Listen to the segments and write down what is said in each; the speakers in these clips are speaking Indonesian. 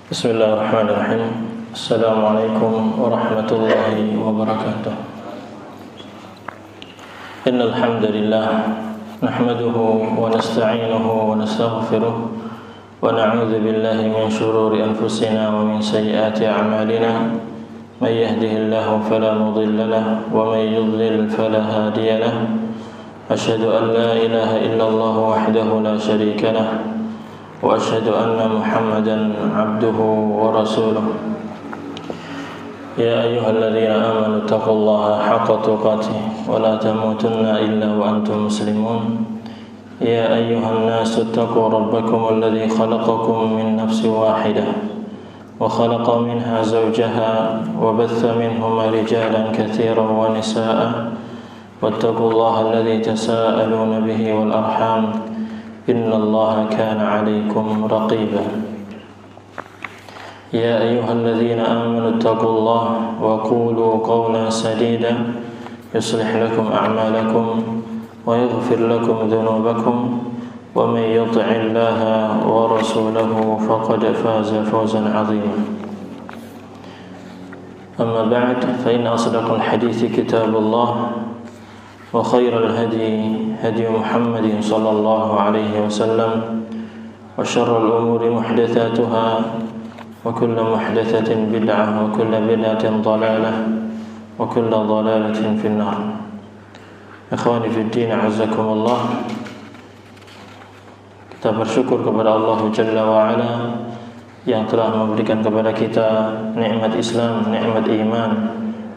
Bismillahirrahmanirrahim. Assalamualaikum warahmatullahi wabarakatuh. Innal hamdalillah nahmaduhu wa nasta'inuhu wa nastaghfiruh wa na'udzu billahi min shururi anfusina wa min sayyiati a'malina. May yahdihillahu fala mudilla lahu wa may yudlil fala hadiya lahu. Asyhadu an la ilaha illallah wahdahu la syarika lahu وأشهد أن محمدا عبده ورسوله يا أيها الذين آمنوا اتقوا الله حق تقاته ولا تموتن إلا وأنتم مسلمون يا أيها الناس اتقوا ربكم الذي خلقكم من نفس واحدة وخلق منها زوجها وبث منهما رجالا كثيرا ونساء واتقوا الله الذي تساءلون به والأرحام إن الله كان عليكم رقيبا يا أيها الذين آمنوا اتقوا الله وقولوا قولا سديدا يصلح لكم أعمالكم ويغفر لكم ذنوبكم ومن يطع الله ورسوله فقد فاز فوزا عظيما أما بعد فإن أصدق الحديث كتاب الله وخير الهدي هدي محمد صلى الله عليه وسلم وشر الأمور محدثاتها وكل محدثة بدعة وكل بدعة ضلالة وكل ضلالة في النار. Ikhwani fi din, a'azzakum Allah. Kita bersyukur kepada Allah Jalla wa Ala yang telah memberikan kepada kita nikmat Islam, nikmat iman,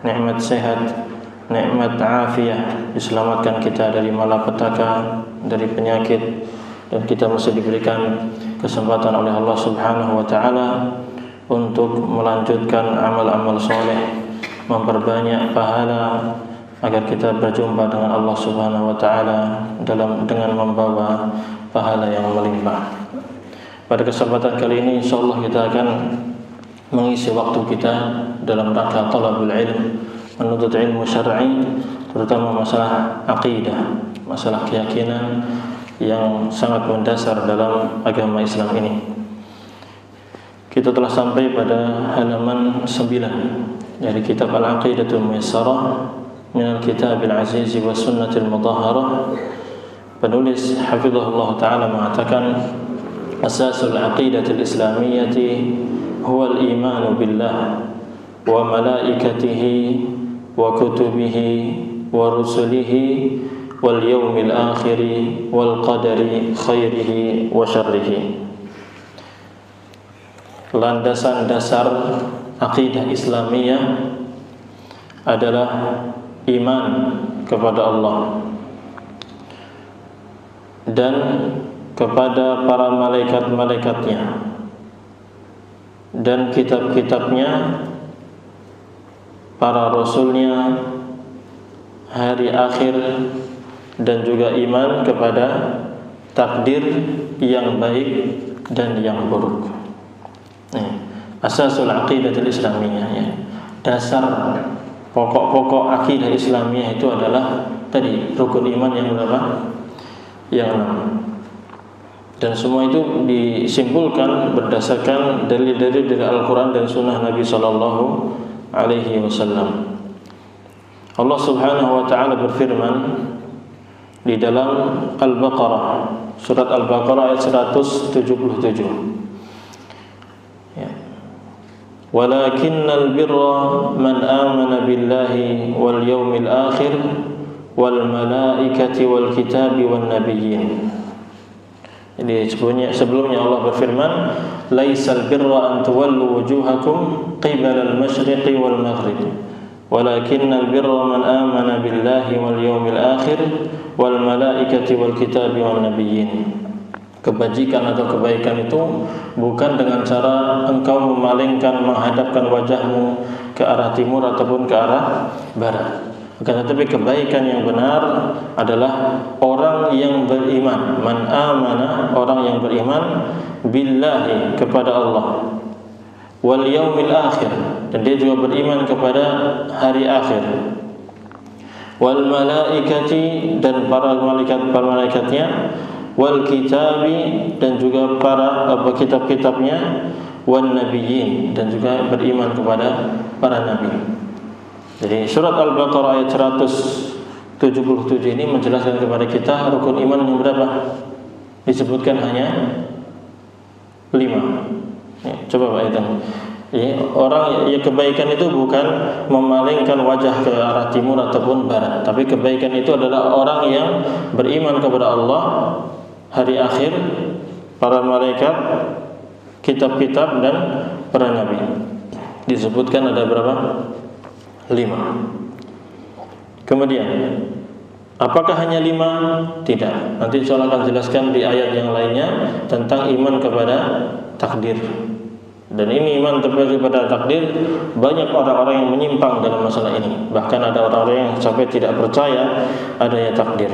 nikmat sehat, nikmat afiyah, diselamatkan kita dari malapetaka, dari penyakit, dan kita masih diberikan kesempatan oleh Allah Subhanahu wa taala untuk melanjutkan amal-amal soleh, memperbanyak pahala agar kita berjumpa dengan Allah Subhanahu wa taala dengan membawa pahala yang melimpah. Pada kesempatan kali ini insyaallah kita akan mengisi waktu kita dalam rangka talabul ilm, menuntut ilmu syar'i, terutama masalah akidah, masalah keyakinan yang sangat mendasar dalam agama Islam ini. Kita telah sampai pada halaman 9 dari kitab Al-Aqidatul Muyassarah min Al-Kitabil Aziz wa Sunnatil Mudahharah. Penulis hafizahullah ta'ala mengatakan asasul aqidatil islamiyyati huwa al-imanu billah wa malaikatihi wa kutubihi wa rusulihi wal yawmil akhiri wal qadari khairihi wa syarrihi. Landasan dasar akidah Islamiyah adalah iman kepada Allah dan kepada para malaikat-malaikatnya dan kitab-kitabnya, para rasulnya, hari akhir, dan juga iman kepada takdir yang baik dan yang buruk. Asasul aqidatul islamiyah, ya. Dasar pokok-pokok akidah Islamiyah itu adalah tadi rukun iman yang berapa? Yang 6. Dan semua itu disimpulkan berdasarkan dalil-dalil dari Al-Quran dan Sunnah Nabi Sallallahu Alaihi Wasallam. Allah Subhanahu Wa Taala berfirman di dalam Al-Baqarah, surat Al-Baqarah ayat 177. Walakinnal birra man amana billahi wal yawmil akhir wal malaikati wal kitabi wan nabiyyin. Jadi sebelumnya Allah berfirman, laisal birra an tuwallu wujuhakum qibala al-masyriqi wal maghrib walakinnal birra man amana billahi wal yawmil akhir wal malaikati wal kitabi wan nabiyyin. Kebajikan atau kebaikan itu bukan dengan cara engkau memalingkan, menghadapkan wajahmu ke arah timur ataupun ke arah barat. Tetapi kebaikan yang benar adalah orang yang beriman, man amana, orang yang beriman billahi, kepada Allah, wal yaumil akhir, dan dia juga beriman kepada hari akhir, wal malaikati, dan para malaikatnya, wal kitabi, dan juga para kitab-kitabnya, wan nabiyyin, dan juga beriman kepada para nabi. Jadi surat Al-Baqarah ayat 177 ini menjelaskan kepada kita rukun iman yang berapa? Disebutkan hanya 5. Ya, coba Pak hitung. Ya, orang ya, kebaikan itu bukan memalingkan wajah ke arah timur ataupun barat, tapi kebaikan itu adalah orang yang beriman kepada Allah, hari akhir, para malaikat, kitab-kitab, dan para nabi. Disebutkan ada berapa? 5. Kemudian apakah hanya 5? Tidak. Nanti insya Allah akan jelaskan di ayat yang lainnya tentang iman kepada takdir. Dan ini iman kepada takdir, banyak orang-orang yang menyimpang dalam masalah ini. Bahkan ada orang-orang yang sampai tidak percaya adanya takdir.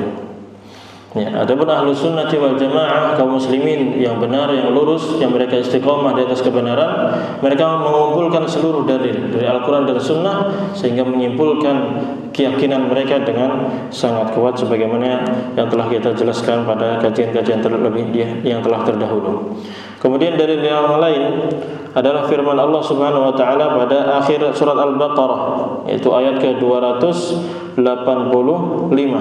Ya, adapun ahlu sunnati wal jamaah, kaum muslimin yang benar, yang lurus, yang mereka istiqomah di atas kebenaran, mereka mengumpulkan seluruh dalil dari Al-Quran dan Sunnah sehingga menyimpulkan keyakinan mereka dengan sangat kuat sebagaimana yang telah kita jelaskan pada kajian-kajian terlebih yang telah terdahulu. Kemudian dari yang lain adalah firman Allah Subhanahu wa taala pada akhir surat Al-Baqarah, yaitu ayat ke-285.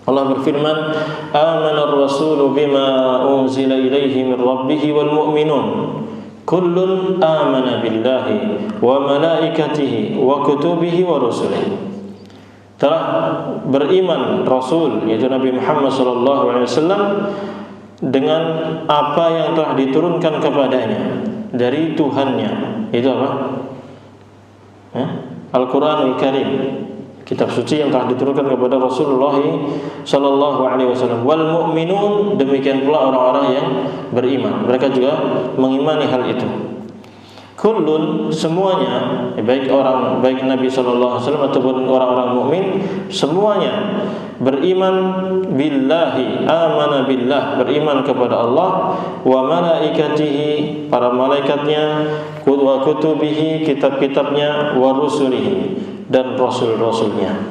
Allah berfirman, "Amanar rasulu bima unzila ilaihi min rabbih wal mu'minun kullun amana billahi wa malaikatihi wa kutubihi wa rusulihi." Telah beriman Rasul, yaitu Nabi Muhammad SAW, dengan apa yang telah diturunkan kepadanya dari Tuhannya. Itu apa? Al-Quranul Karim, kitab suci yang telah diturunkan kepada Rasulullah SAW. Wal mu'minun, demikian pula orang-orang yang beriman, mereka juga mengimani hal itu. Kullun, semuanya, baik Nabi SAW ataupun orang-orang mukmin, semuanya beriman billahi, amana billah, beriman kepada Allah, wa malaikatihi, para malaikatnya, wa kutubihi, kitab-kitabnya, wa rusulihi, dan rasul-rasulnya.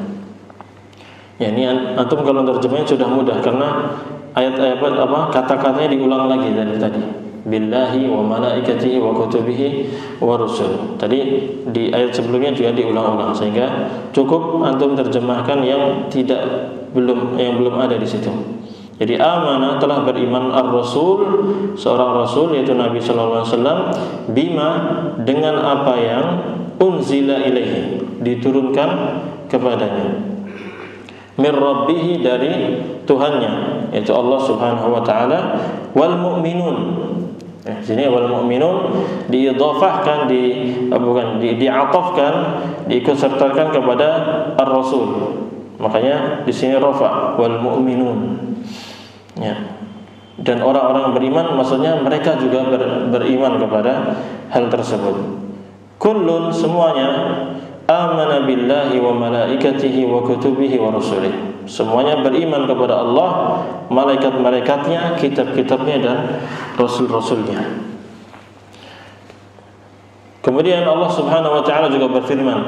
Ya, ini antum kalau terjemahnya sudah mudah karena ayat-ayat kata-katanya diulang lagi dari tadi. Billahi wa malaikatihi wa kutubihi wa rusul. Tadi di ayat sebelumnya juga diulang-ulang sehingga cukup antum terjemahkan yang belum ada di situ. Jadi amanah, telah beriman ar-rasul, seorang rasul yaitu Nabi sallallahu alaihi wasallam, bima, dengan apa yang unzila ilaihi, diturunkan kepadanya, min rabbih, dari Tuhannya, yaitu Allah Subhanahu wa taala, wal mu'minun. Sini wal mu'minun diidhafahkan, diatafkan, diikutsertakan kepada ar-rasul. Makanya di sini rafa wal mu'minun. Ya. Dan orang-orang beriman maksudnya mereka juga beriman kepada hal tersebut. Kullun, semuanya, amana billahi wa malaikatihi wa kutubihi wa rusulihi. Semuanya beriman kepada Allah, malaikat-malaikatnya, kitab-kitabnya, dan rasul-rasulnya. Kemudian Allah Subhanahu wa taala juga berfirman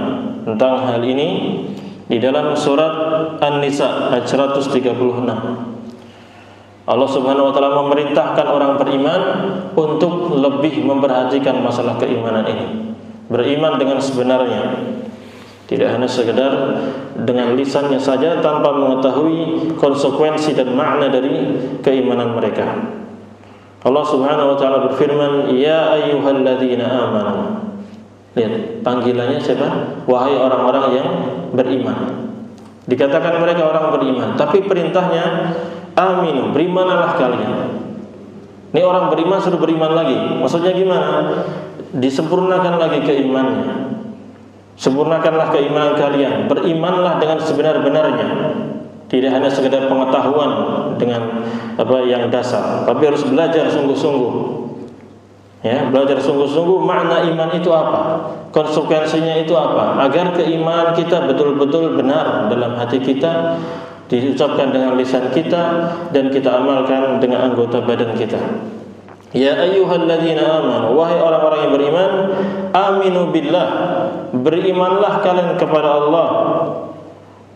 tentang hal ini di dalam surat An-Nisa ayat 136. Allah Subhanahu wa taala memerintahkan orang beriman untuk lebih memperhatikan masalah keimanan ini. Beriman dengan sebenarnya, tidak hanya sekedar dengan lisannya saja tanpa mengetahui konsekuensi dan makna dari keimanan mereka. Allah Subhanahu wa taala berfirman, "Ya ayyuhalladzina amanu." Lihat, panggilannya siapa? Wahai orang-orang yang beriman. Dikatakan mereka orang beriman, tapi perintahnya aminu, berimanlah kalian. Ini orang beriman suruh beriman lagi. Maksudnya gimana? Disempurnakan lagi keimanannya. Sempurnakanlah keimanan kalian, berimanlah dengan sebenar-benarnya. Tidak hanya sekedar pengetahuan dengan yang dasar, tapi harus belajar sungguh-sungguh. Ya, belajar sungguh-sungguh makna iman itu apa, konsekuensinya itu apa, agar keimanan kita betul-betul benar dalam hati kita, diucapkan dengan lisan kita, dan kita amalkan dengan anggota badan kita. Ya ayyuhalladzina amanu, wahai orang-orang yang beriman, aminu billah, berimanlah kalian kepada Allah,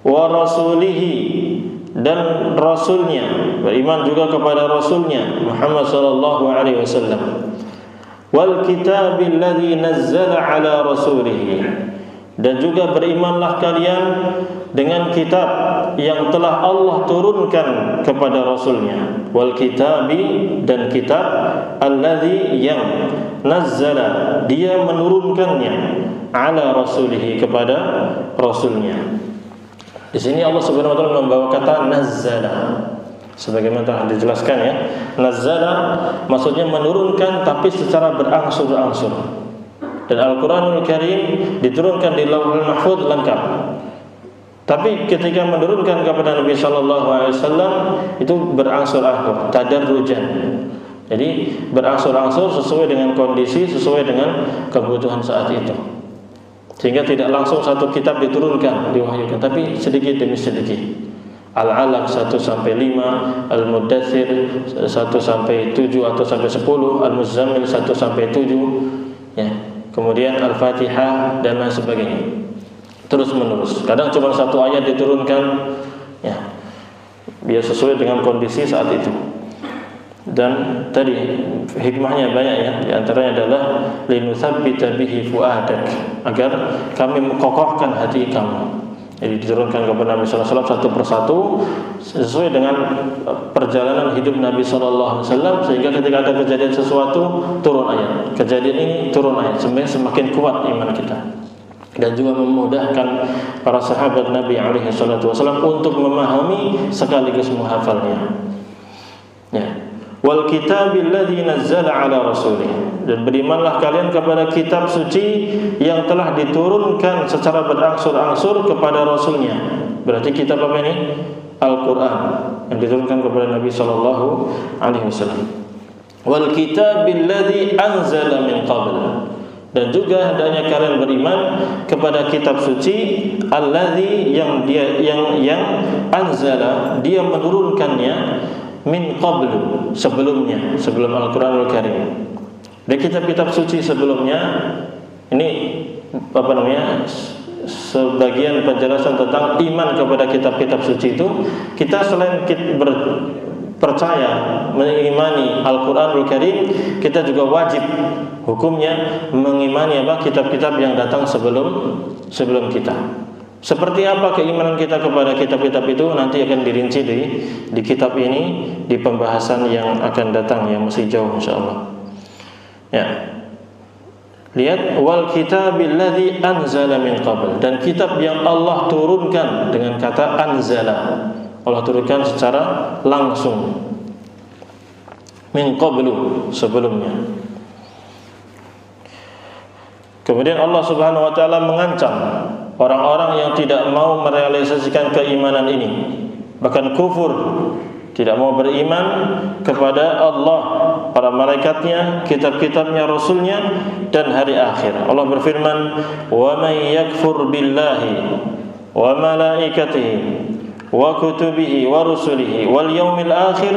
wa rasulihi, dan rasulnya, beriman juga kepada rasulnya Muhammad sallallahu alaihi wasallam, wal kitabil ladzi nazzala ala rasulih, dan juga berimanlah kalian dengan kitab yang telah Allah turunkan kepada Rasulnya. Wal kitabi, dan kitab alladzi yang nazzala, dia menurunkannya, ala rasulihi, kepada Rasulnya. Di sini Allah Subhanahu wa taala membawa kata nazzala, sebagaimana telah dijelaskan ya. Nazzala maksudnya menurunkan, tapi secara berangsur-angsur. Dan Al-Quranul Karim diturunkan di Lauhul Mahfuz lengkap. Tapi ketika menurunkan kepada Nabi SAW itu berangsur-angsur, tadarrujan. Jadi berangsur-angsur sesuai dengan kondisi, sesuai dengan kebutuhan saat itu. Sehingga tidak langsung satu kitab diturunkan, diwahyukan, tapi sedikit demi sedikit. Al-Alaq 1-5, Al-Muddathir 1-7 atau sampai 10, Al-Muzammil 1-7, ya. Kemudian Al-Fatihah dan lain sebagainya. Terus menerus. Kadang cuma satu ayat diturunkan, ya, biar sesuai dengan kondisi saat itu. Dan tadi hikmahnya banyak ya. Di antaranya adalah linutsabbita bihi fuadak, agar kami mengokohkan hati kamu. Jadi diturunkan kepada Nabi SAW satu persatu sesuai dengan perjalanan hidup Nabi SAW, sehingga ketika ada kejadian sesuatu turun ayat, kejadian ini turun ayat, semakin kuat iman kita. Dan juga memudahkan para sahabat Nabi SAW untuk memahami sekaligus menghafalnya. Ya. Wal kitabil ladzi nazzala ala rasulih, dan berimanlah kalian kepada kitab suci yang telah diturunkan secara berangsur-angsur kepada Rasulnya. Berarti kitab apa ini? Al-Quran, yang diturunkan kepada Nabi SAW. Wal kitabil ladzi anzala min qabl, dan juga hendaknya kalian beriman kepada kitab suci alladzi yang anzala, dia menurunkannya, min qablu, sebelumnya, sebelum Al-Quranul Karim. Dari kitab-kitab suci sebelumnya, ini apa namanya, sebagian penjelasan tentang iman kepada kitab-kitab suci itu, kita selain percaya mengimani Al-Quranul Karim, kita juga wajib hukumnya mengimani apa, kitab-kitab yang datang sebelum kita. Seperti apa keimanan kita kepada kitab-kitab itu nanti akan dirinci di kitab ini, di pembahasan yang akan datang yang masih jauh insyaallah. Ya. Lihat, wal kitabil ladzi anzala min qabl, dan kitab yang Allah turunkan dengan kata anzala. Allah turunkan secara langsung. Min qablu, sebelumnya. Kemudian Allah Subhanahu wa taala mengancam orang-orang yang tidak mau merealisasikan keimanan ini, bahkan kufur, tidak mau beriman kepada Allah, para malaikatnya, kitab-kitabnya, rasulnya, dan hari akhir. Allah berfirman, "Wa may yakfur billahi wa malaikatihi wa kutubihi wa rusulihi wal yaumil akhir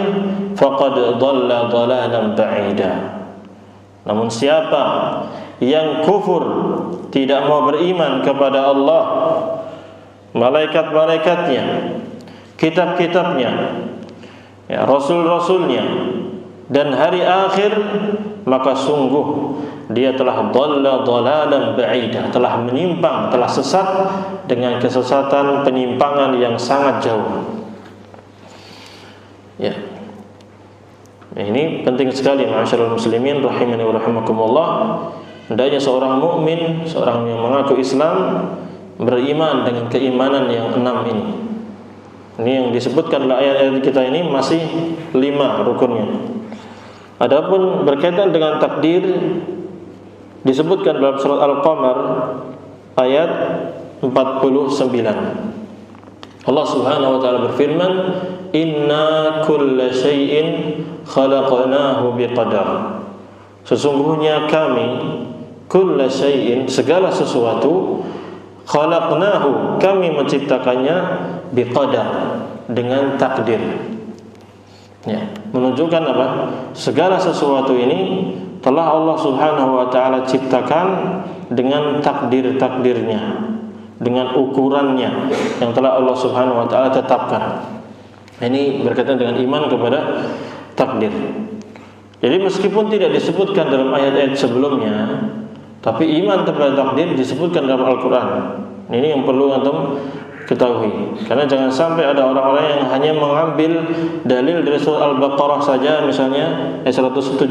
faqad dhalla dhalalan ba'ida." Namun siapa yang kufur, tidak mau beriman kepada Allah, malaikat-malaikatnya, kitab-kitabnya, ya, rasul-rasulnya, dan hari akhir, maka sungguh dia telah dhalla dhalalan ba'ida, telah menyimpang, telah sesat dengan kesesatan penyimpangan yang sangat jauh. Ya. Ini penting sekali ma'asyiral muslimin rahimani wa rahimakumullah. Hendaknya seorang mukmin, seorang yang mengaku Islam, beriman dengan keimanan yang 6 ini. Ini yang disebutkan dalam ayat-ayat kita ini masih 5 rukunnya. Adapun berkaitan dengan takdir, disebutkan dalam surat Al-Qamar ayat 49. Allah Subhanahu wa taala berfirman, "Inna kulla syai'in khalaqnahu biqadar." Sesungguhnya kami, kulla syai'in, segala sesuatu, khalaqnahu, kami menciptakannya, biqadar, dengan takdir. Ya, menunjukkan apa? Segala sesuatu ini telah Allah Subhanahu wa taala ciptakan dengan takdir-takdirnya, dengan ukurannya yang telah Allah Subhanahu wa taala tetapkan. Ini berkaitan dengan iman kepada takdir. Jadi meskipun tidak disebutkan dalam ayat-ayat sebelumnya, tapi iman kepada takdir disebutkan dalam Al-Quran. Ini yang perlu antum ketahui. Karena jangan sampai ada orang-orang yang hanya mengambil dalil dari surah Al-Baqarah saja, misalnya ayat 177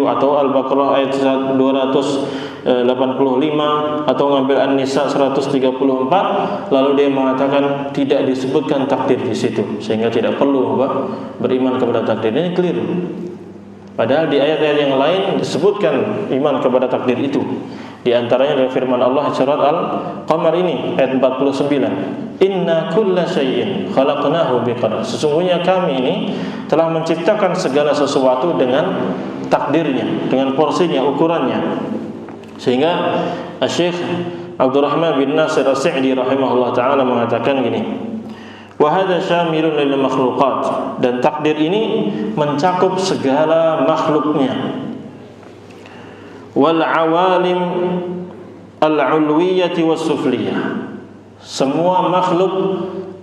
atau Al-Baqarah ayat 285, atau mengambil An-Nisa 134, lalu dia mengatakan tidak disebutkan takdir di situ, sehingga tidak perlu beriman kepada takdir. Ini keliru. Padahal di ayat-ayat yang lain disebutkan iman kepada takdir itu. Di antaranya dari firman Allah surat Al-Qamar ini ayat 49. Inna kulla syai'in khalaqnahu biqadar. Sesungguhnya kami ini telah menciptakan segala sesuatu dengan takdirnya, dengan porsinya, ukurannya. Sehingga Syekh Abdurrahman bin Nasir As-Sa'di rahimahullah taala mengatakan gini, wa hadza syamilun lil makhluqat, dan takdir ini mencakup segala makhluknya, wal awalim al-ulwiyyati was-sufliyah, semua makhluk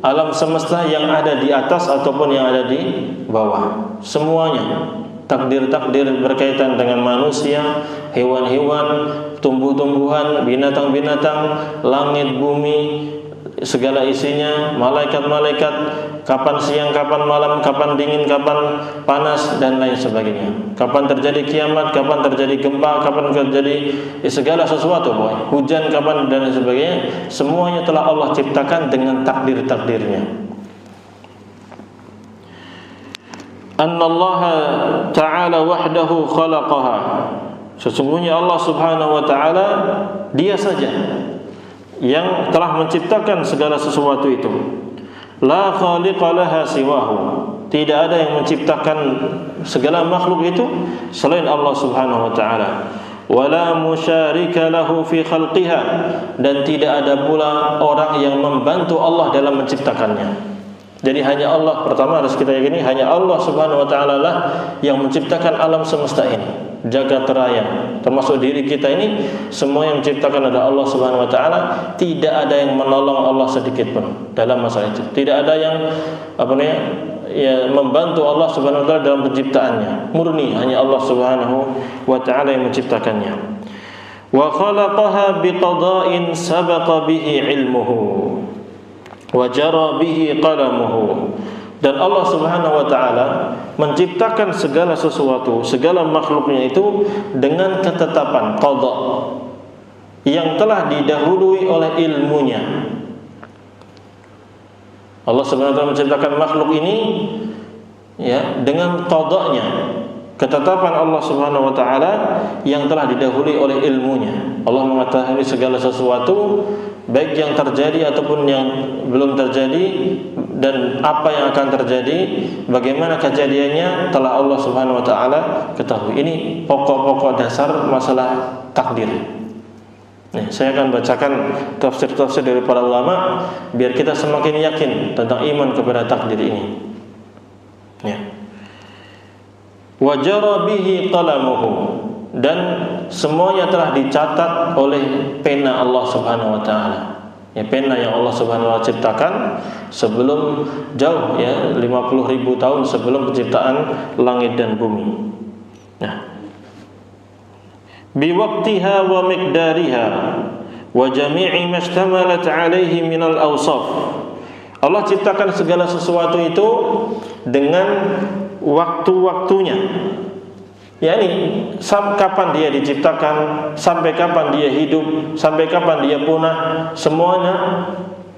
alam semesta yang ada di atas ataupun yang ada di bawah, semuanya. Takdir-takdir berkaitan dengan manusia, hewan-hewan, tumbuh-tumbuhan, binatang-binatang, langit, bumi, segala isinya, malaikat-malaikat, kapan siang, kapan malam, kapan dingin, kapan panas, dan lain sebagainya. Kapan terjadi kiamat, kapan terjadi gempa, kapan terjadi segala sesuatu, hujan kapan, dan lain sebagainya. Semuanya telah Allah ciptakan dengan takdir-takdirnya. Annallaha ta'ala wahdahu khalaqaha. Sesungguhnya Allah Subhanahu wa ta'ala, Dia saja yang telah menciptakan segala sesuatu itu. La khaliqa laha siwahu. Tidak ada yang menciptakan segala makhluk itu selain Allah Subhanahu wa ta'ala. Wala musyarika lahu fi khalqiha, dan tidak ada pula orang yang membantu Allah dalam menciptakannya. Jadi hanya Allah, pertama harus kita yakini, hanya Allah Subhanahu wa ta'ala lah yang menciptakan alam semesta ini, jagat raya, termasuk diri kita ini. Semua yang menciptakan adalah Allah Subhanahu wa ta'ala. Tidak ada yang menolong Allah sedikit pun dalam masalah itu. Tidak ada yang membantu Allah Subhanahu wa ta'ala dalam penciptaannya. Murni hanya Allah Subhanahu wa ta'ala yang menciptakannya. Wa khalaqaha biqada'in sabaqa bihi ilmuhu wa jara bihi qalamuhu. Dan Allah Subhanahu wa ta'ala menciptakan segala sesuatu, segala makhluknya itu dengan ketetapan qada yang telah didahului oleh ilmunya. Allah Subhanahu wa ta'ala menciptakan makhluk ini dengan qadanya, ketetapan Allah Subhanahu wa ta'ala yang telah didahului oleh ilmunya. Allah mengetahui segala sesuatu, baik yang terjadi ataupun yang belum terjadi, dan apa yang akan terjadi, bagaimana kejadiannya, telah Allah Subhanahu wa ta'ala ketahui. Ini pokok-pokok dasar masalah takdir. Saya akan bacakan tafsir-tafsir dari para ulama biar kita semakin yakin tentang iman kepada takdir ini. Wa jara bihi qalamuhu, dan semuanya telah dicatat oleh pena Allah Subhanahu wa ta'ala. Pena yang Allah Subhanahu wa ta'ala ciptakan sebelum jauh 50.000 tahun sebelum penciptaan langit dan bumi. Biwaqtiha wa miqdariha wa jami'i mashtamalat alaihi minal awsaf. Allah ciptakan segala sesuatu itu dengan waktu-waktunya. Kapan dia diciptakan, sampai kapan dia hidup, sampai kapan dia punah, semuanya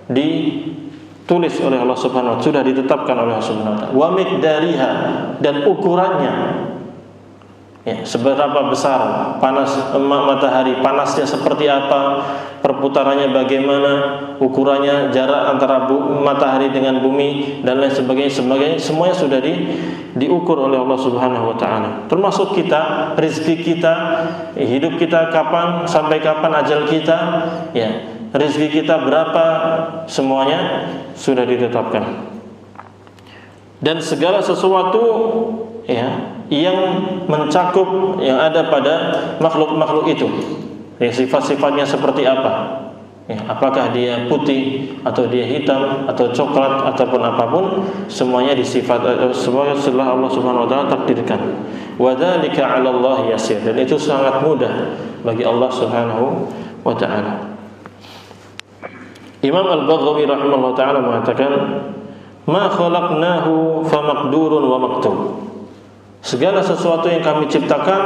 ditulis oleh Allah Subhanahu wa ta'ala, sudah ditetapkan oleh Allah Subhanahu wa ta'ala. Wa miqdariha, dan ukurannya, seberapa besar panas matahari, panasnya seperti apa, perputarannya bagaimana, ukurannya, jarak antara matahari dengan bumi, dan lain sebagainya, semuanya sudah diukur oleh Allah Subhanahu wa ta'ala. Termasuk kita, rezeki kita, hidup kita kapan, sampai kapan ajal kita, rezeki kita berapa, semuanya sudah ditetapkan. Dan segala sesuatu yang mencakup, yang ada pada makhluk-makhluk itu, sifat-sifatnya seperti apa, apakah dia putih atau dia hitam atau coklat ataupun apapun, semuanya semuanya setelah Allah Subhanahu wa taala takdirkan. Wa dzalika 'ala Allah yasir, dan itu sangat mudah bagi Allah Subhanahu wa taala. Imam Al-Baghawi rahimahullah taala mengatakan, "Ma khalaqnahu fa maqdurun wa maktub." Segala sesuatu yang kami ciptakan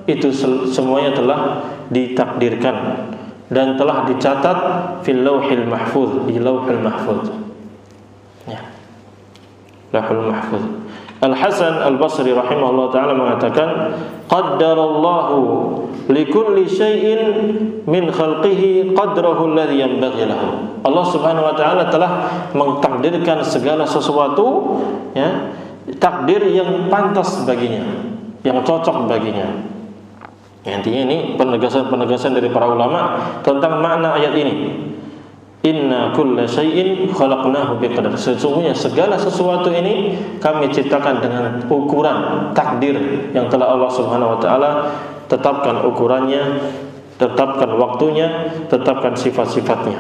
itu semuanya telah ditakdirkan dan telah dicatat fil lauhil mahfuz, di lauhil mahfuz. Ya. Lauhul mahfuz. Al-Hasan Al-Basri rahimahullah taala mengatakan, qaddarallahu likulli syai'in min khalqihi qadrahu alladhi yanbaghi lahu. Allah Subhanahu wa taala telah mentakdirkan segala sesuatu, ya, takdir yang pantas baginya, yang cocok baginya. Intinya ini penegasan dari para ulama tentang makna ayat ini. Inna kulla syai'in khalaqnahu biqadar. Sesungguhnya segala sesuatu ini kami ciptakan dengan ukuran takdir yang telah Allah Subhanahu wa taala tetapkan ukurannya, tetapkan waktunya, tetapkan sifat-sifatnya.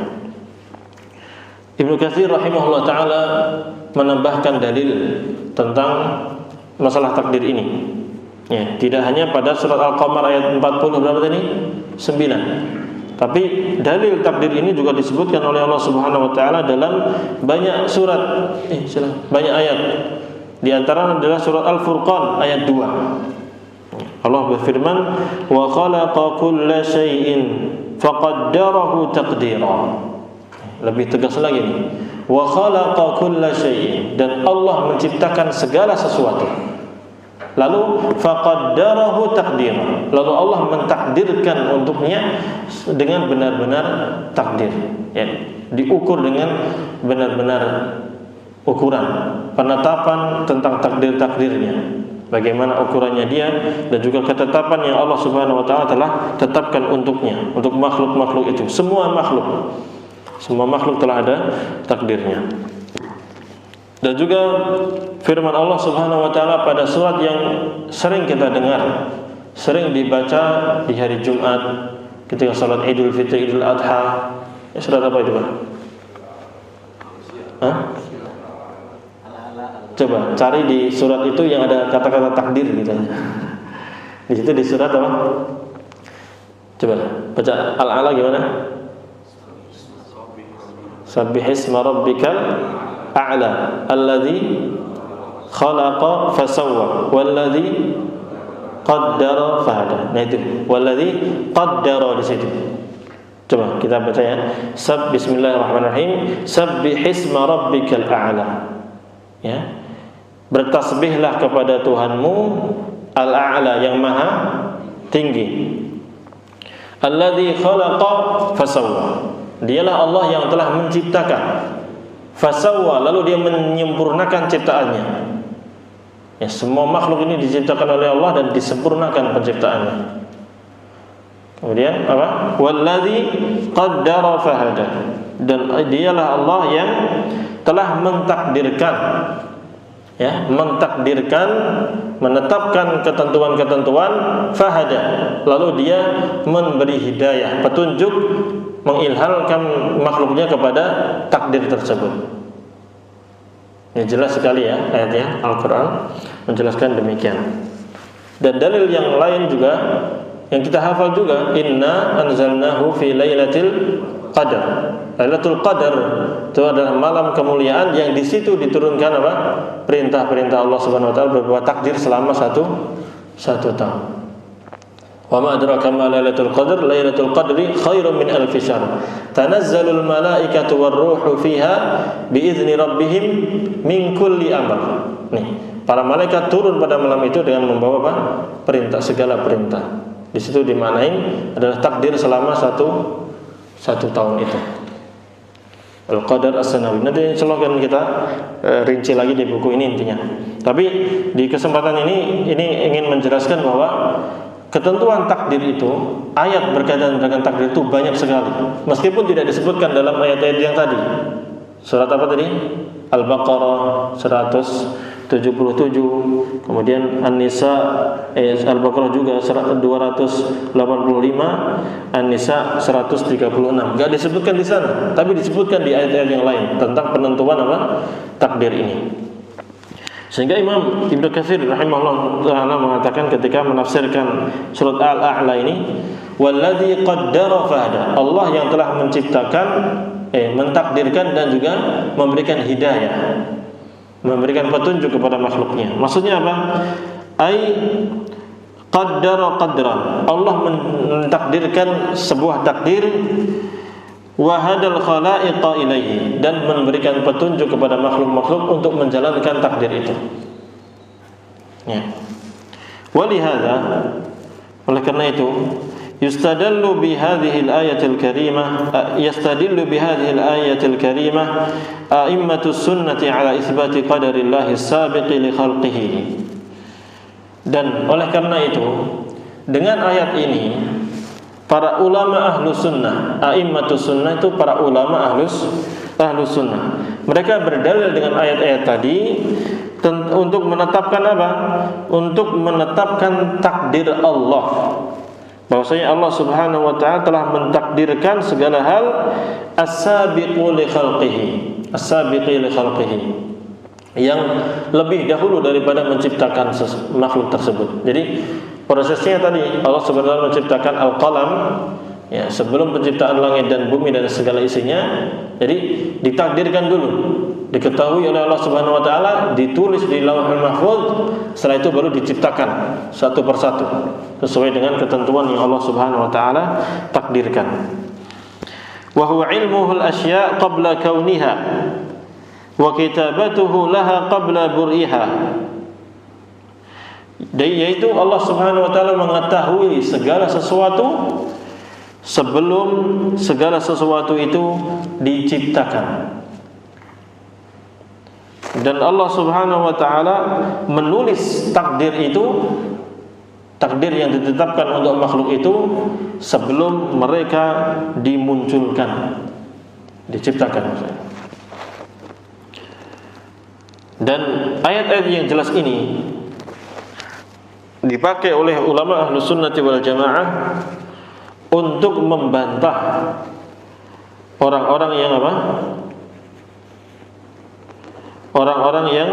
Ibnu Katsir rahimahullah taala menambahkan dalil tentang masalah takdir ini. Ya, tidak hanya pada surat Al-Qamar ayat 40 berapa tadi? 9. Tapi dalil takdir ini juga disebutkan oleh Allah Subhanahu wa taala dalam banyak surat, banyak ayat. Di antara adalah surat Al-Furqan ayat 2. Allah berfirman, "Wa khalaqa kulla syai'in faqaddarahu taqdira." Lebih tegas lagi nih. Wa khalaqa kulla syai'in, dan Allah menciptakan segala sesuatu. Lalu faqaddarahu taqdira, lalu Allah mentakdirkan untuknya dengan benar-benar takdir, ya, diukur dengan benar-benar ukuran, penetapan tentang takdir-takdirnya, bagaimana ukurannya dia, dan juga ketetapan yang Allah Subhanahu wa taala telah tetapkan untuknya, untuk makhluk-makhluk itu. Semua makhluk telah ada takdirnya. Dan juga firman Allah Subhanahu wa taala pada surat yang sering kita dengar, sering dibaca di hari Jumat ketika salat Idul Fitri, Idul Adha. Ya, surat apa itu, Pak? Hah? Coba cari di surat itu yang ada kata-kata takdir gitu. Di situ di surat apa? Coba baca Al-A'la gimana? Sabbihisma rabbikal a'la alladzi khalaqa fasawwa walladzi qaddara fahada. Nah itu walladzi qaddara di situ. Coba kita baca ya. Bismillahirrahmanirrahim. Sabbihisma rabbikal a'la. Ya. Bertasbihlah kepada Tuhanmu al-a'la, yang maha tinggi. Alladzi khalaqa fasawwa. Dialah Allah yang telah menciptakan. Fasawwa, lalu dia menyempurnakan ciptaannya. Ya, semua makhluk ini diciptakan oleh Allah dan disempurnakan penciptaannya. Kemudian apa? Walladzi qaddara fahada. Dan dialah Allah yang telah mentakdirkan, ya, menetapkan ketentuan-ketentuan, fahada, lalu dia memberi hidayah, petunjuk, mengilhamkan makhluknya kepada takdir tersebut. Ya, jelas sekali ya ayatnya, Al-Quran menjelaskan demikian. Dan dalil yang lain juga yang kita hafal juga, inna anzalnahu fi lailatul qadar. Lailatul qadar itu adalah malam kemuliaan yang di situ diturunkan apa? Perintah-perintah Allah Subhanahu wa taala berupa takdir selama satu tahun. Wa ma adraka ma lailatul qadr, lailatul qadri khairum min alfi syahr. Tanazzalul malaikatu war ruhu fiha bi idzni rabbihim min kulli amr. Nih, para malaikat turun pada malam itu dengan membawa apa? Perintah, segala perintah. Di situ dimaknain adalah takdir selama satu tahun itu. Al-Qadar As-Sanawi. Nanti insyaallah kita rinci lagi di buku ini intinya. Tapi di kesempatan ini ingin menjelaskan bahwa ketentuan takdir itu, ayat berkaitan dengan takdir itu banyak sekali. Meskipun tidak disebutkan dalam ayat-ayat yang tadi. Surat apa tadi? Al-Baqarah 100, 277, kemudian An-Nisa Al-Baqarah juga 285, An-Nisa 136. Enggak disebutkan di sana, tapi disebutkan di ayat-ayat yang lain tentang penentuan takdir ini. Sehingga Imam Ibnu Katsir rahimahullah taala mengatakan ketika menafsirkan surat Al-A'la ini, walladzi qaddara fahada, Allah yang telah menciptakan, mentakdirkan dan juga memberikan hidayah, memberikan petunjuk kepada makhluknya. Maksudnya apa? Ai qaddara qadran, Allah mentakdirkan sebuah takdir, wa hadal khalaiqa ilaihi, dan memberikan petunjuk kepada makhluk-makhluk untuk menjalankan takdir itu. Ya. Walihada, oleh karena itu, yustadallu bi hadhihi al-ayatil karimah, yastadillu bi hadhihi al-ayatil karimah a'immatus sunnati ala itsbati qadarillahi as-sabiqi li khalqihi. Dan oleh karena itu, dengan ayat ini para ulama ahlu sunnah, a'immatus sunnah itu para ulama ahlu sunnah, mereka berdalil dengan ayat-ayat tadi untuk menetapkan apa? Untuk menetapkan takdir Allah, bahwasanya Allah Subhanahu wa taala telah mentakdirkan segala hal as-sabiqu li khalqihi, as-sabiqi li khalqihi, yang lebih dahulu daripada menciptakan makhluk tersebut. Jadi prosesnya tadi Allah Subhanahu wa taala menciptakan al-qalam, ya, sebelum penciptaan langit dan bumi dan segala isinya. Jadi ditakdirkan dulu, diketahui oleh Allah Subhanahu wa taala, ditulis di Lauhul Mahfuz, setelah itu baru diciptakan satu persatu sesuai dengan ketentuan yang Allah Subhanahu wa taala takdirkan. Wa huwa ilmuhul asya' qabla kauniha wa kitabatuhu laha qabla bur'iha. Yaitu Allah Subhanahu wa taala mengetahui segala sesuatu sebelum segala sesuatu itu diciptakan. Dan Allah Subhanahu wa taala menulis takdir itu, takdir yang ditetapkan untuk makhluk itu sebelum mereka dimunculkan, diciptakan maksudnya. Dan ayat-ayat yang jelas ini dipakai oleh ulama ahlu sunnati wal jamaah untuk membantah orang-orang yang apa? Orang-orang yang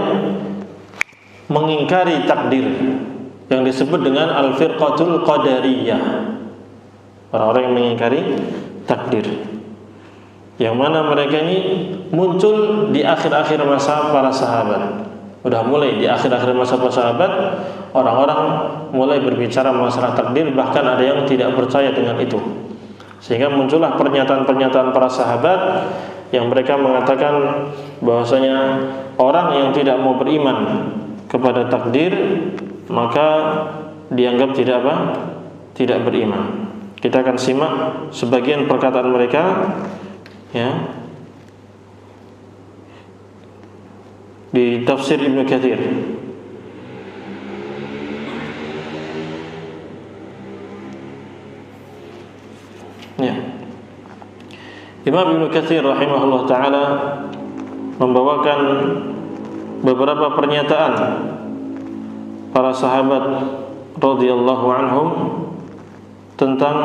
mengingkari takdir, yang disebut dengan al-firqatul qadariyah. Orang-orang yang mengingkari takdir, yang mana mereka ini muncul di akhir-akhir masa para sahabat. Udah mulai di akhir-akhir masa para sahabat, orang-orang mulai berbicara masalah takdir, bahkan ada yang tidak percaya dengan itu. Sehingga muncullah pernyataan-pernyataan para sahabat yang mereka mengatakan bahwasanya orang yang tidak mau beriman kepada takdir maka dianggap tidak apa? Tidak beriman. Kita akan simak sebagian perkataan mereka, ya, di tafsir Ibnu Katsir. Ya. Imam Ibnu Katsir rahimahullah taala membawakan beberapa pernyataan para sahabat radhiyallahu anhum tentang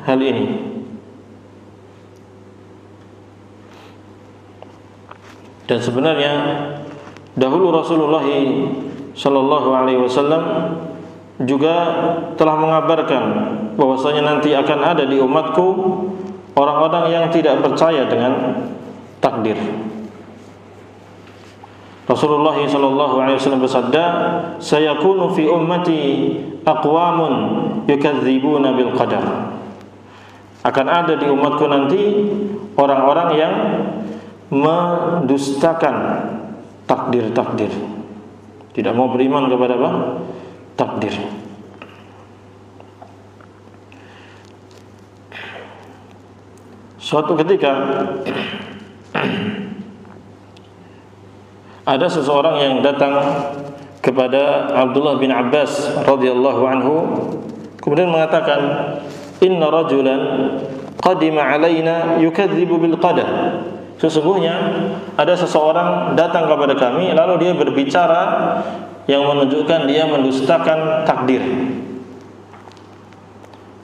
hal ini. Dan sebenarnya dahulu Rasulullah sallallahu alaihi wasallam juga telah mengabarkan bahwasanya nanti akan ada di umatku orang-orang yang tidak percaya dengan takdir. Rasulullah sallallahu alaihi wasallam bersabda, "Sayakunu fi ummati aqwamun yukadzibuna bil qadar." Akan ada di umatku nanti orang-orang yang mendustakan takdir-takdir. Tidak mau beriman kepada apa? Takdir. Suatu ketika ada seseorang yang datang kepada Abdullah bin Abbas radhiyallahu anhu, kemudian mengatakan, "Inna rajulan qadima alaina yukadzibu bil qadar." sesungguhnya ada seseorang datang kepada kami lalu dia berbicara yang menunjukkan dia mendustakan takdir.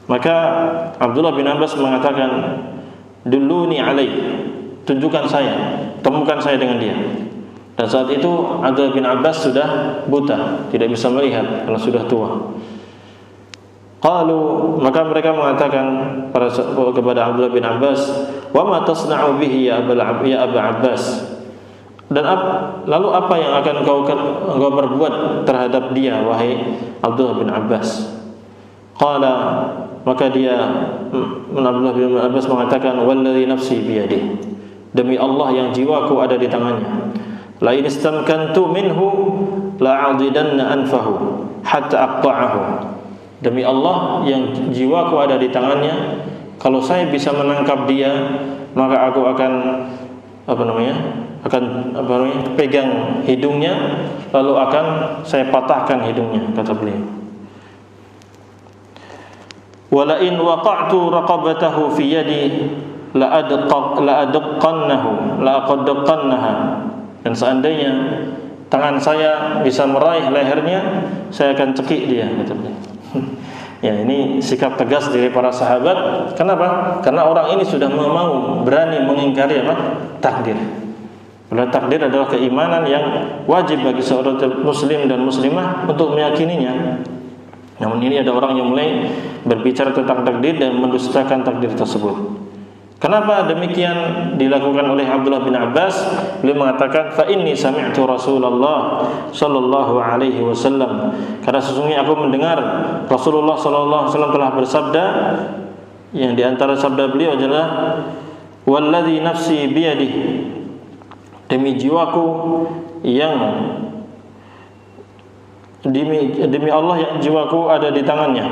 Maka Abdullah bin Abbas mengatakan, "Dulluni alaih, tunjukkan saya, temukan saya dengan dia." Dan saat itu Abdullah bin Abbas sudah buta, tidak bisa melihat karena sudah tua. Qalu, maka mereka mengatakan kepada Abdullah bin Abbas, "Wa ma tasna'u bihi ya Aba Abbas?" Dan lalu apa yang akan engkau berbuat terhadap dia, wahai Abdullah bin Abbas? Qala, maka Abdullah bin Abbas mengatakan, "Wallazi nafsi biyadihi, demi Allah yang jiwaku ada di tangannya, la in istamkantu minhu la'adidanna anfahu hatta aqta'ahu." Demi Allah yang jiwaku ada di tangannya, kalau saya bisa menangkap dia, maka aku akan pegang hidungnya, lalu akan saya patahkan hidungnya, kata beliau. Wala in waqa'tu raqabatahu fi yadi la aqaddaqannaha. Dan seandainya tangan saya bisa meraih lehernya, saya akan cekik dia, kata beliau. Ya, ini sikap tegas dari para sahabat. Kenapa? Karena orang ini sudah mau berani mengingkari takdir. Karena takdir adalah keimanan yang wajib bagi seorang muslim dan muslimah untuk meyakininya. Namun ini ada orang yang mulai berbicara tentang takdir dan mendustakan takdir tersebut. Kenapa demikian dilakukan oleh Abdullah bin Abbas? Beliau mengatakan, "Fa inni sami'tu Rasulullah sallallahu alaihi wasallam." Karena sesungguhnya aku mendengar Rasulullah sallallahu alaihi wasallam telah bersabda, yang di antara sabda beliau adalah, "Wallazi nafsi biyadihi." Demi jiwaku yang demi Allah yang jiwaku ada di tangannya.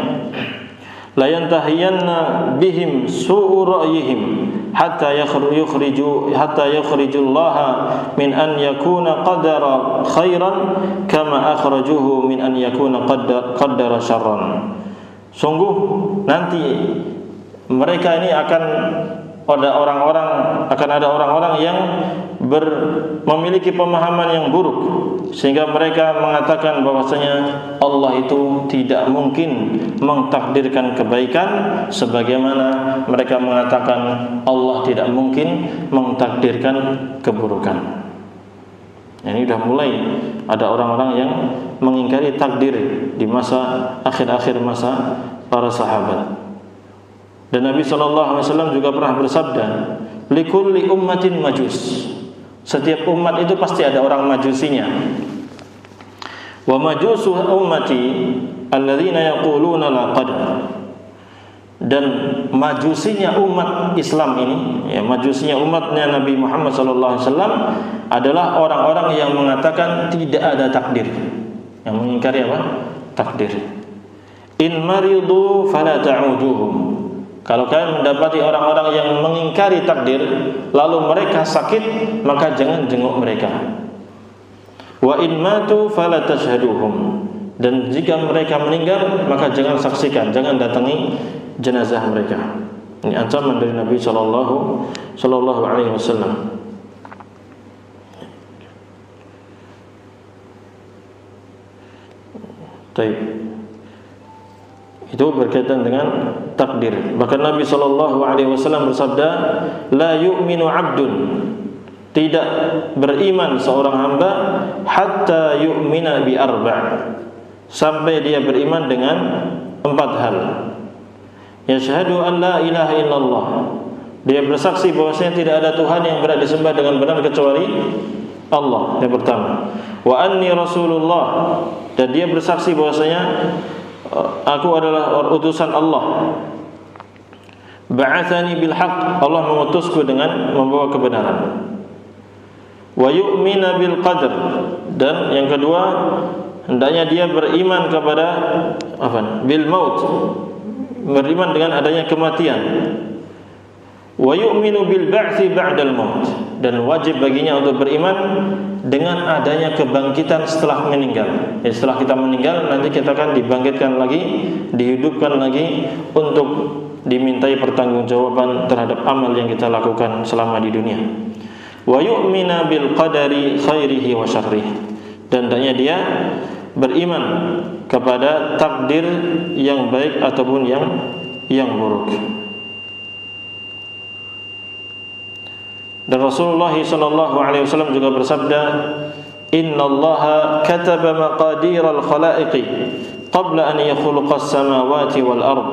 La yantahiyanna bihim su'u ra'yihim hatta yukhrijullaha min an yakuna qadara khairan kama akhrajuhu min an yakuna qaddara syarran. Sungguh nanti mereka ini akan ada orang-orang yang memiliki pemahaman yang buruk, sehingga mereka mengatakan bahwasanya Allah itu tidak mungkin mentakdirkan kebaikan, sebagaimana mereka mengatakan Allah tidak mungkin mentakdirkan keburukan. Ini sudah mulai ada orang-orang yang mengingkari takdir di masa akhir-akhir masa para sahabat. Dan Nabi SAW juga pernah bersabda, "Likulli ummatin majus." Setiap umat itu pasti ada orang majusinya. Wa majusu ummati alladzina yaquluna la qadar. Dan majusinya umat Islam ini, ya, majusinya umatnya Nabi Muhammad SAW adalah orang-orang yang mengatakan tidak ada takdir, yang mengingkari takdir. In maridu fala ta'uduhum. Kalau kalian mendapati orang-orang yang mengingkari takdir, lalu mereka sakit, maka jangan jenguk mereka. Wa in matu fala tashhaduhum. Dan jika mereka meninggal, maka jangan saksikan, jangan datangi jenazah mereka. Ini ancaman dari Nabi sallallahu alaihi wasallam. Baik. Itu berkaitan dengan takdir. Bahkan Nabi SAW bersabda, "La yu'minu 'abdun." Tidak beriman seorang hamba hatta yu'mina bi arba'. Sampai dia beriman dengan 4 hal. Yashhadu an la ilaha illallah. Dia bersaksi bahwasanya tidak ada Tuhan yang berhak disembah dengan benar kecuali Allah. Yang pertama. Wa anni Rasulullah. Dan dia bersaksi bahwasanya aku adalah utusan Allah. Ba'athani bil haqq. Allah mengutusku dengan membawa kebenaran. Wa yu'mina bil qadar. Dan yang kedua, hendaknya dia beriman kepada bil maut. Beriman dengan adanya kematian. Wa yu'minu bil ba'tsi ba'dal maut. Dan wajib baginya untuk beriman dengan adanya kebangkitan setelah meninggal. Ya, setelah kita meninggal nanti kita akan dibangkitkan lagi, dihidupkan lagi untuk dimintai pertanggungjawaban terhadap amal yang kita lakukan selama di dunia. wa yu'mina bil qadari khairihi wa syarrihi, dan hendaknya dia beriman kepada takdir yang baik ataupun yang buruk. Dan Rasulullah sallallahu alaihi wasallam juga bersabda, "Innallaha kataba maqadiral khalaiqi qabla an yakhluqas samawati wal ard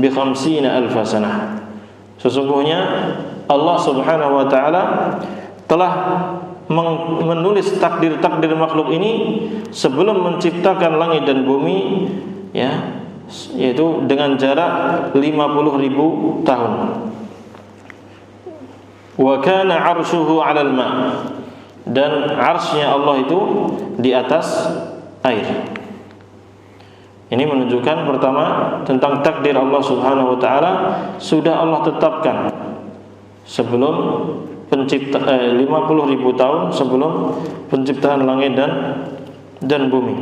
bi 50,000 sanah." Sesungguhnya Allah Subhanahu wa taala telah menulis takdir-takdir makhluk ini sebelum menciptakan langit dan bumi, ya, yaitu dengan jarak 50.000 tahun. Wa kana 'arshuhu 'alal ma', dan 'arsy-Nya Allah itu di atas air. Ini menunjukkan pertama tentang takdir Allah Subhanahu wa taala sudah Allah tetapkan sebelum 50.000 tahun sebelum penciptaan langit dan bumi.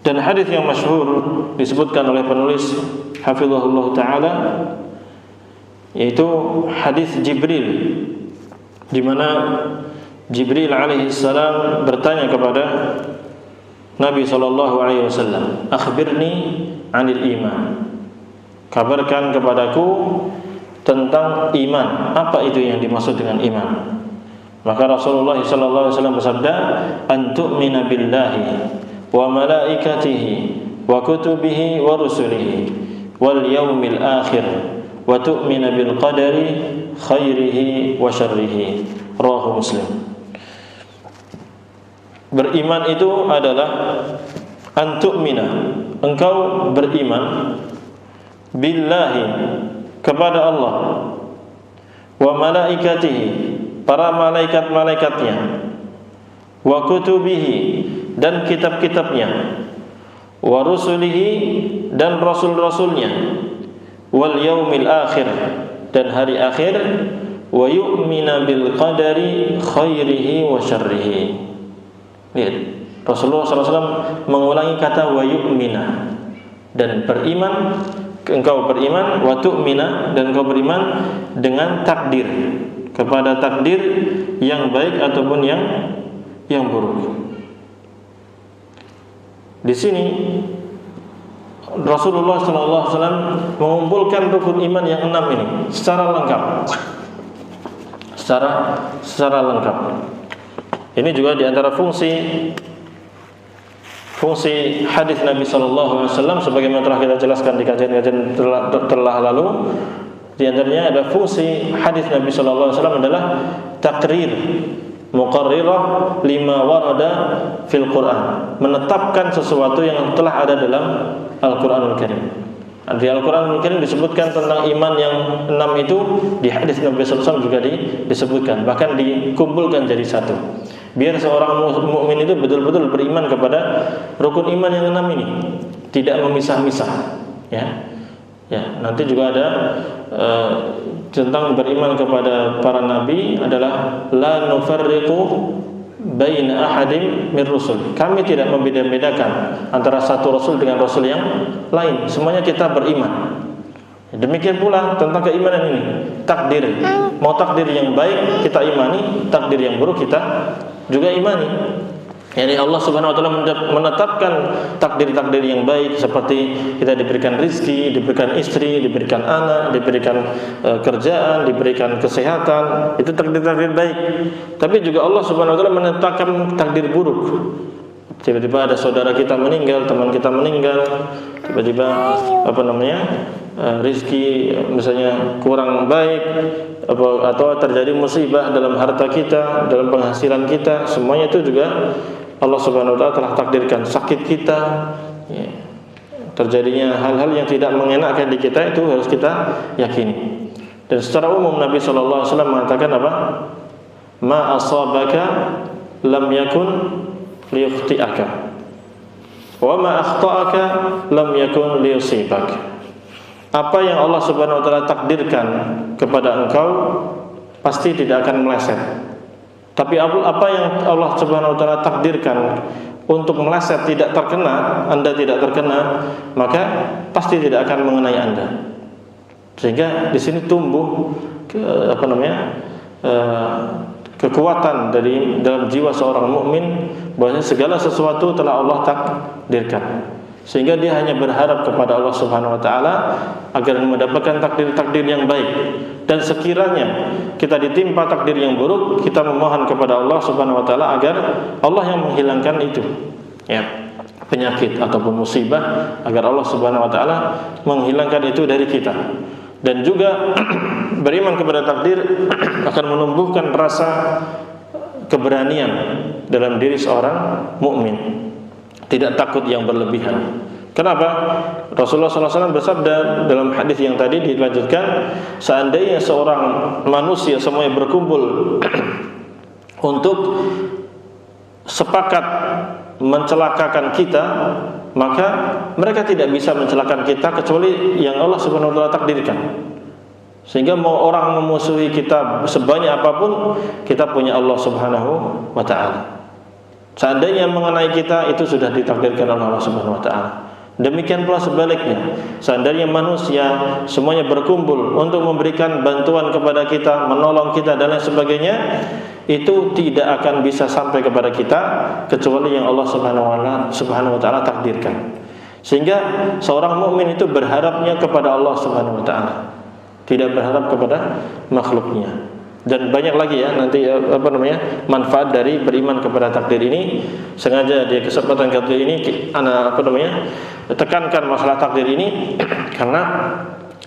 Dan hadis yang masyhur disebutkan oleh penulis hafizahullah taala, yaitu hadis Jibril, di mana Jibril alaihi salam bertanya kepada Nabi sallallahu alaihi wasallam, "Akhbirni 'anil iman." Kabarkan kepadaku tentang iman. Apa itu yang dimaksud dengan iman? Maka Rasulullah sallallahu alaihi wasallam bersabda, "An tu'mina billahi wa malaikatihi wa kutubihi wa rusulihi wal yaumil akhir wa tu'mina bil qadari khairihi wa syarrihi." Rawahu Muslim. Beriman itu adalah an tu'mina, engkau beriman, billahi, kepada Allah, wa malaikatihi, para malaikat-malaikatnya, wa kutubihi, dan kitab-kitabnya, wa rusulihi, dan rasul-rasulnya, wal yaumil akhir, dan hari akhir, wa yu'mina bil qadari khairihi wa syarrihi. Lihat, Rasulullah SAW mengulangi kata wa yu'mina, dan beriman, engkau beriman, wa tu'mina, dan engkau beriman dengan takdir, kepada takdir yang baik ataupun yang buruk. Di sini Rasulullah SAW mengumpulkan rukun iman yang 6 ini secara lengkap, secara lengkap. Ini juga diantara fungsi hadis Nabi sallallahu alaihi wasallam sebagaimana telah kita jelaskan di kajian-kajian telah lalu. Di antaranya ada fungsi hadis Nabi sallallahu alaihi wasallam adalah taqrir, muqarrirah lima warada fil Quran, menetapkan sesuatu yang telah ada dalam Al-Qur'anul Karim. Di Al-Qur'anul Karim disebutkan tentang iman yang 6 itu, di hadis Nabi sallallahu alaihi wasallam juga disebutkan, bahkan dikumpulkan jadi satu. Biar seorang mukmin itu betul-betul beriman kepada rukun iman yang 6 ini, tidak memisah-misah. Ya, nanti juga ada tentang beriman kepada para nabi adalah la nufarriqu baina ahadin min rusul. Kami tidak membeda-bedakan antara satu rasul dengan rasul yang lain. Semuanya kita beriman. Demikian pula tentang keimanan ini, takdir. Mau takdir yang baik kita imani, takdir yang buruk kita juga imani. Yani Allah Subhanahu wa taala menetapkan takdir-takdir yang baik, seperti kita diberikan rizki, diberikan istri, diberikan anak, diberikan kerjaan, diberikan kesehatan, itu takdir-takdir baik. Tapi juga Allah Subhanahu wa taala menetapkan takdir buruk. Tiba-tiba ada saudara kita meninggal, teman kita meninggal, tiba-tiba rizki misalnya kurang baik, atau terjadi musibah dalam harta kita, dalam penghasilan kita, semuanya itu juga Allah Subhanahu wa taala telah takdirkan. Sakit kita, ya, terjadinya hal-hal yang tidak mengenakkan di kita, itu harus kita yakini. Dan secara umum Nabi sallallahu alaihi wasallam mengatakan apa? Ma asabaka lam yakun liyukhti'aka, wa ma akhta'aka lam yakun liyusibak. Apa yang Allah Subhanahu wa taala takdirkan kepada engkau pasti tidak akan meleset. Tapi apa yang Allah Subhanahu wa taala takdirkan untuk meleset, tidak terkena, Anda tidak terkena, maka pasti tidak akan mengenai Anda. Sehingga di sini tumbuh kekuatan dalam jiwa seorang mukmin bahwa segala sesuatu telah Allah takdirkan. Sehingga dia hanya berharap kepada Allah Subhanahu wa taala agar mendapatkan takdir-takdir yang baik. Dan sekiranya kita ditimpa takdir yang buruk, kita memohon kepada Allah Subhanahu wa taala agar Allah yang menghilangkan itu. Ya, penyakit ataupun musibah, agar Allah Subhanahu wa taala menghilangkan itu dari kita. Dan juga beriman kepada takdir akan menumbuhkan rasa keberanian dalam diri seorang mukmin. Tidak takut yang berlebihan. Kenapa? Rasulullah SAW bersabda dalam hadis yang tadi dilanjutkan, seandainya seorang manusia semuanya berkumpul untuk sepakat mencelakakan kita, maka mereka tidak bisa mencelakakan kita kecuali yang Allah Subhanahu wa taala takdirkan. Sehingga mau orang memusuhi kita sebanyak apapun, kita punya Allah Subhanahu wa taala. Seandainya mengenai kita, itu sudah ditakdirkan oleh Allah Subhanahu wa taala. Demikian pula sebaliknya, seandainya manusia semuanya berkumpul untuk memberikan bantuan kepada kita, menolong kita dan lain sebagainya, itu tidak akan bisa sampai kepada kita kecuali yang Allah Subhanahu wa taala takdirkan. Sehingga seorang mukmin itu berharapnya kepada Allah Subhanahu wa taala, tidak berharap kepada makhluknya. Dan banyak lagi ya nanti manfaat dari beriman kepada takdir ini. Sengaja di kesempatan kali ini tekankan masalah takdir ini karena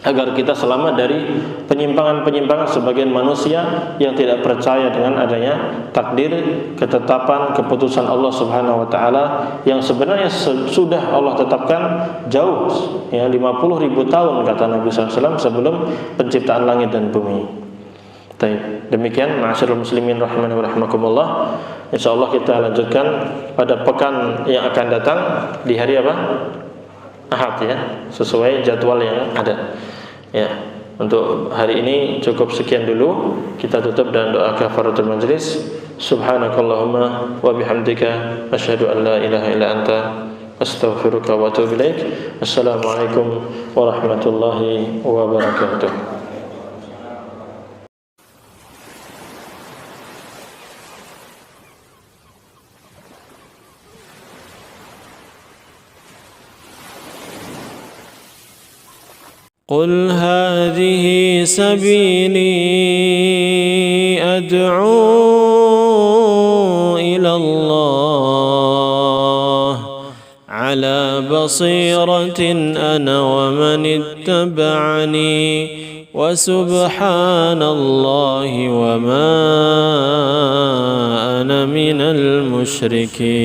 agar kita selamat dari penyimpangan-penyimpangan sebagian manusia yang tidak percaya dengan adanya takdir, ketetapan, keputusan Allah Subhanahu wa taala yang sebenarnya sudah Allah tetapkan jauh ya 50.000 tahun kata Nabi SAW sebelum penciptaan langit dan bumi. Demikian ma'asyiral muslimin rahimani wa rahimakumullah. Insyaallah kita lanjutkan pada pekan yang akan datang di hari apa? Ahad ya, sesuai jadwal yang ada. Ya, untuk hari ini cukup sekian dulu. Kita tutup dengan doa kafaratul majlis. Subhanakallahumma wa bihamdika asyhadu an la ilaha illa anta astaghfiruka wa atubu ilaik. Assalamualaikum warahmatullahi wabarakatuh. قل هذه سبيلي أدعو إلى الله على بصيرة أنا ومن اتبعني وسبحان الله وما أنا من المشركين.